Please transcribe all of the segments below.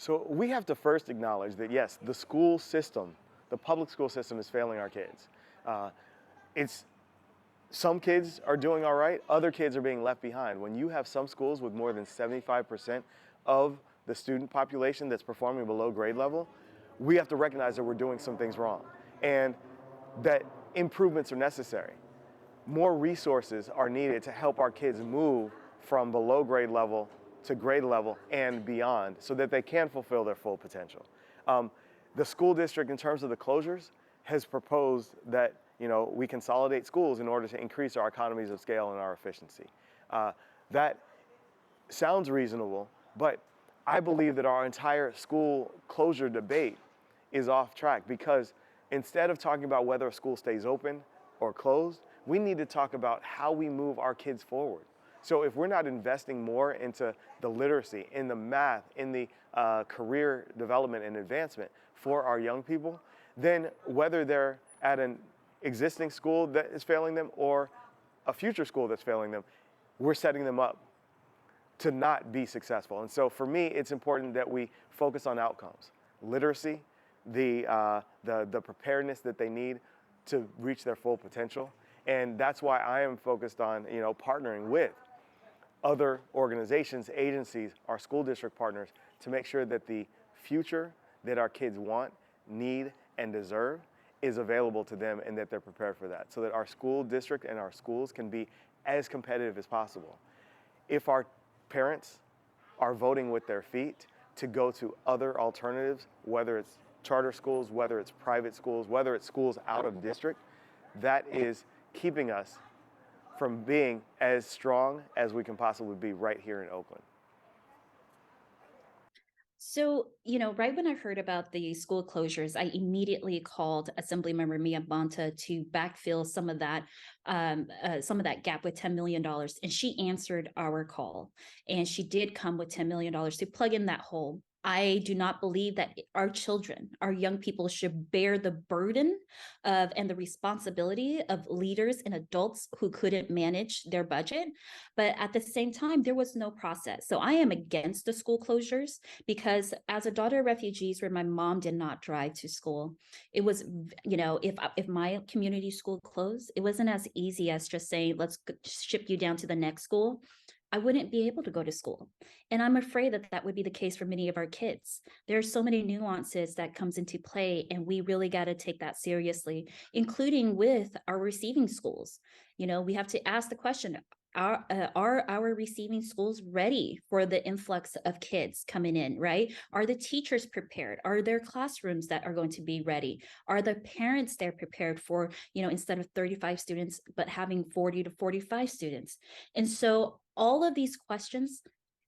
So we have to first acknowledge that yes, the school system, the public school system is failing our kids. Uh, it's Some kids are doing all right, other kids are being left behind. When you have some schools with more than 75% of the student population that's performing below grade level, we have to recognize that we're doing some things wrong and that improvements are necessary. More resources are needed to help our kids move from below grade level to grade level and beyond so that they can fulfill their full potential. Um, the school district, in terms of the closures, has proposed that we consolidate schools in order to increase our economies of scale and our efficiency. That sounds reasonable, but I believe that our entire school closure debate is off track because instead of talking about whether a school stays open or closed, we need to talk about how we move our kids forward. So if we're not investing more into the literacy, in the math, in the career development and advancement for our young people, then whether they're at an existing school that is failing them or a future school that's failing them, we're setting them up to not be successful. And so for me, it's important that we focus on outcomes, literacy, the preparedness that they need to reach their full potential. And that's why I am focused on partnering with other organizations, agencies, our school district partners to make sure that the future that our kids want, need, and deserve is available to them and that they're prepared for that so that our school district and our schools can be as competitive as possible. If our parents are voting with their feet to go to other alternatives, whether it's charter schools, whether it's private schools, whether it's schools out of district, that is keeping us from being as strong as we can possibly be right here in Oakland. So, right when I heard about the school closures, I immediately called Assemblymember Mia Bonta to backfill some of that gap with $10 million. And she answered our call. And she did come with $10 million to plug in that hole. I do not believe that our children, our young people should bear the burden of and the responsibility of leaders and adults who couldn't manage their budget. But at the same time, there was no process. So I am against the school closures because as a daughter of refugees where my mom did not drive to school, it was, if my community school closed, it wasn't as easy as just saying, let's ship you down to the next school. I wouldn't be able to go to school. And I'm afraid that that would be the case for many of our kids. There are so many nuances that comes into play, and we really got to take that seriously, including with our receiving schools. We have to ask the question, are our receiving schools ready for the influx of kids coming in, right? Are the teachers prepared? Are there classrooms that are going to be ready? Are the parents there prepared for, instead of 35 students, but having 40 to 45 students? And so all of these questions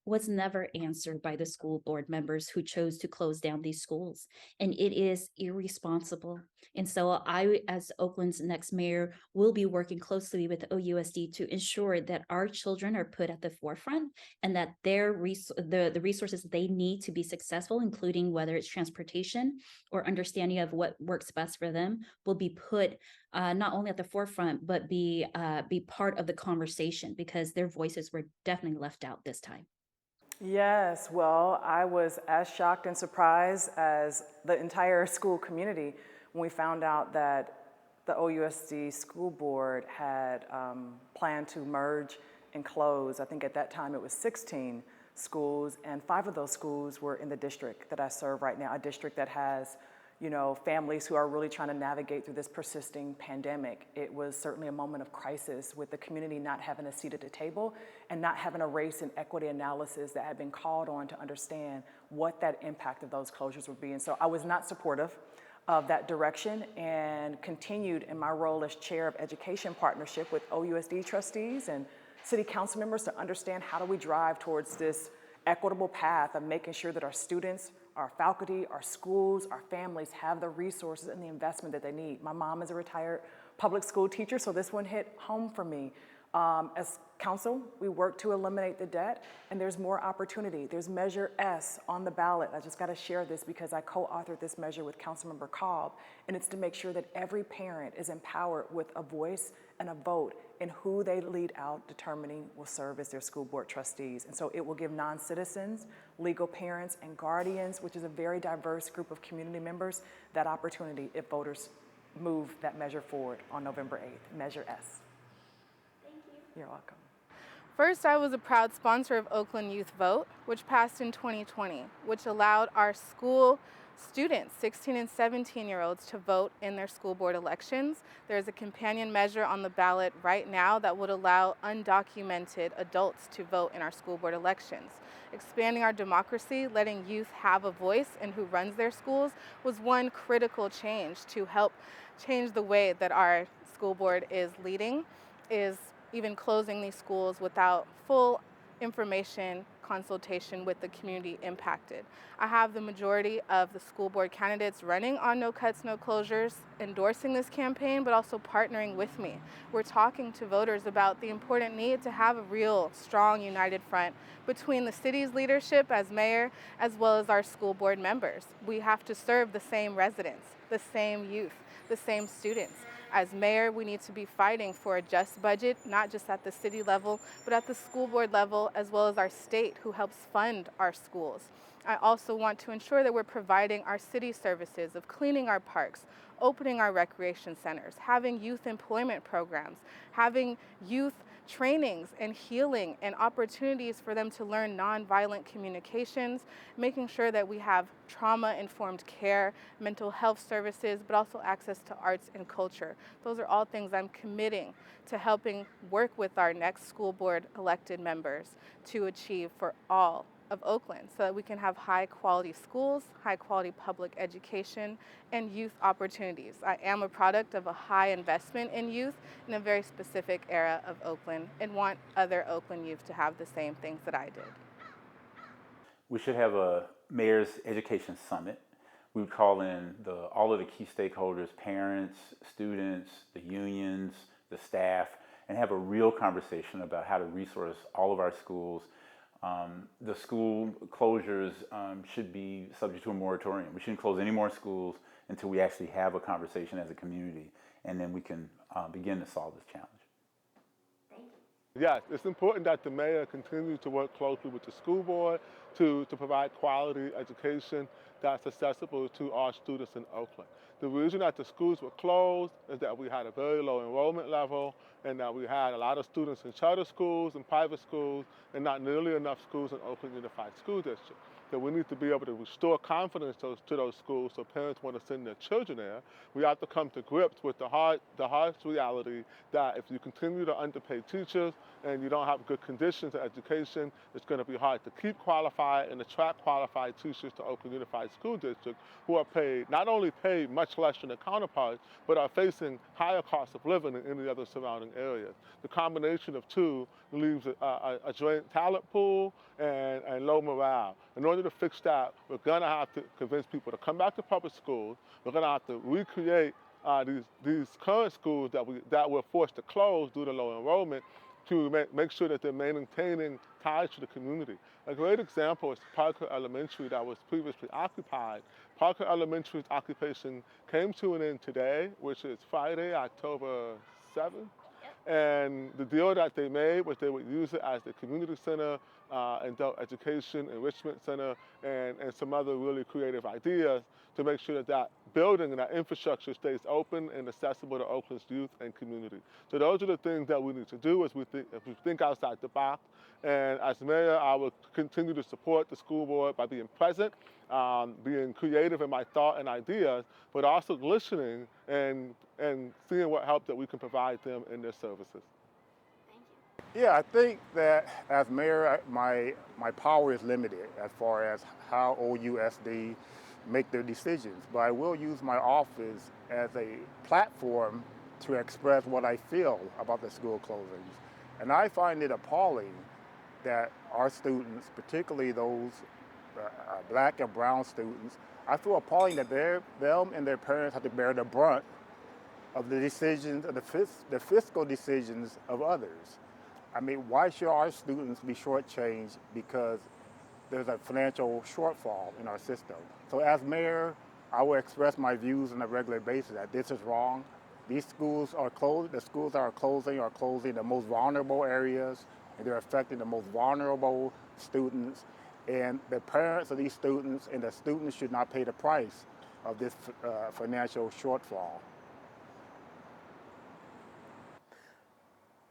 was never answered by the school board members who chose to close down these schools. And it is irresponsible. And so I, as Oakland's next mayor, will be working closely with OUSD to ensure that our children are put at the forefront and that the resources they need to be successful, including whether it's transportation or understanding of what works best for them, will be put not only at the forefront, but be part of the conversation because their voices were definitely left out this time. Yes, well, I was as shocked and surprised as the entire school community when we found out that the OUSD school board had planned to merge and close. I think at that time it was 16 schools, and 5 of those schools were in the district that I serve right now, a district that has families who are really trying to navigate through this persisting pandemic. It was certainly a moment of crisis with the community not having a seat at the table and not having a race and equity analysis that had been called on to understand what that impact of those closures would be. And so I was not supportive of that direction and continued in my role as chair of education partnership with OUSD trustees and city council members to understand how do we drive towards this equitable path of making sure that our students, our faculty, our schools, our families have the resources and the investment that they need. My mom is a retired public school teacher, so this one hit home for me. As council, we work to eliminate the debt, and there's more opportunity. There's Measure S on the ballot. I just got to share this because I co-authored this measure with Councilmember Cobb, and it's to make sure that every parent is empowered with a voice and a vote in who they lead out, determining will serve as their school board trustees. And so it will give non-citizens, legal parents, and guardians, which is a very diverse group of community members, that opportunity if voters move that measure forward on November 8th, Measure S. Thank you. You're welcome. First, I was a proud sponsor of Oakland Youth Vote, which passed in 2020, which allowed our school students, 16 and 17-year-olds, to vote in their school board elections. There's a companion measure on the ballot right now that would allow undocumented adults to vote in our school board elections. Expanding our democracy, letting youth have a voice in who runs their schools, was one critical change to help change the way that our school board is leading, is even closing these schools without full information consultation with the community impacted. I have the majority of the school board candidates running on No Cuts, No Closures, endorsing this campaign, but also partnering with me. We're talking to voters about the important need to have a real strong united front between the city's leadership as mayor, as well as our school board members. We have to serve the same residents, the same youth, the same students. As mayor, we need to be fighting for a just budget, not just at the city level, but at the school board level, as well as our state, who helps fund our schools. I also want to ensure that we're providing our city services of cleaning our parks, opening our recreation centers, having youth employment programs, having youth trainings and healing and opportunities for them to learn nonviolent communications, making sure that we have trauma-informed care, mental health services, but also access to arts and culture. Those are all things I'm committing to helping work with our next school board elected members to achieve for all of Oakland, so that we can have high quality schools, high quality public education, and youth opportunities. I am a product of a high investment in youth in a very specific era of Oakland, and want other Oakland youth to have the same things that I did. We should have a mayor's education summit. We would call in all of the key stakeholders, parents, students, the unions, the staff, and have a real conversation about how to resource all of our schools. The school closures should be subject to a moratorium. We shouldn't close any more schools until we actually have a conversation as a community, and then we can begin to solve this challenge. Yes, it's important that the mayor continue to work closely with the school board to provide quality education that's accessible to our students in Oakland. The reason that the schools were closed is that we had a very low enrollment level, and that we had a lot of students in charter schools and private schools, and not nearly enough schools in Oakland Unified School District. So we need to be able to restore confidence to those schools so parents want to send their children there. We have to come to grips with the harsh reality that if you continue to underpay teachers and you don't have good conditions of education, it's going to be hard to keep qualified and attract qualified teachers to Oakland Unified School District, who are paid, not only paid much less than their counterparts, but are facing higher costs of living in any other surrounding areas. The combination of two leaves a drained talent pool and low morale. In order to fix that, we're going to have to convince people to come back to public schools. We're going to have to recreate these current schools that were forced to close due to low enrollment, to make sure that they're maintaining ties to the community. A great example is Parker Elementary that was previously occupied. Parker Elementary's occupation came to an end today, which is Friday, October 7th. And the deal that they made was they would use it as the community center, adult education, enrichment center, and some other really creative ideas to make sure that that building and that infrastructure stays open and accessible to Oakland's youth and community. So those are the things that we need to do as we think outside the box. And as mayor, I will continue to support the school board by being present, being creative in my thought and ideas, but also listening and seeing what help that we can provide them in their services. Yeah, I think that as mayor, my power is limited as far as how OUSD make their decisions, but I will use my office as a platform to express what I feel about the school closings. And I find it appalling that our students, particularly those black and brown students, I feel appalling that them and their parents have to bear the brunt of the decisions, of the fiscal decisions of others. I mean, why should our students be shortchanged because there's a financial shortfall in our system? So as mayor, I will express my views on a regular basis that this is wrong. These schools are closed. The schools that are closing the most vulnerable areas, and they're affecting the most vulnerable students. And the parents of these students and the students should not pay the price of this financial shortfall.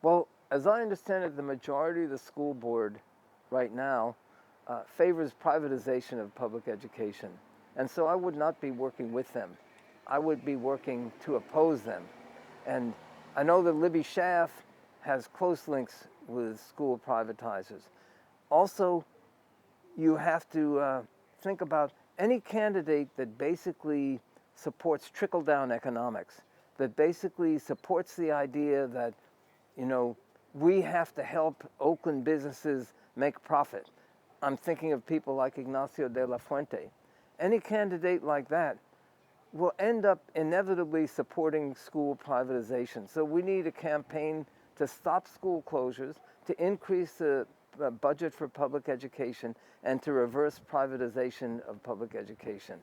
Well, as I understand it, the majority of the school board right now favors privatization of public education. And so I would not be working with them. I would be working to oppose them. And I know that Libby Schaaf has close links with school privatizers. Also, you have to think about any candidate that basically supports trickle-down economics, that basically supports the idea that, you know, we have to help Oakland businesses make profit. I'm thinking of people like Ignacio de la Fuente. Any candidate like that will end up inevitably supporting school privatization. So we need a campaign to stop school closures, to increase the budget for public education, and to reverse privatization of public education.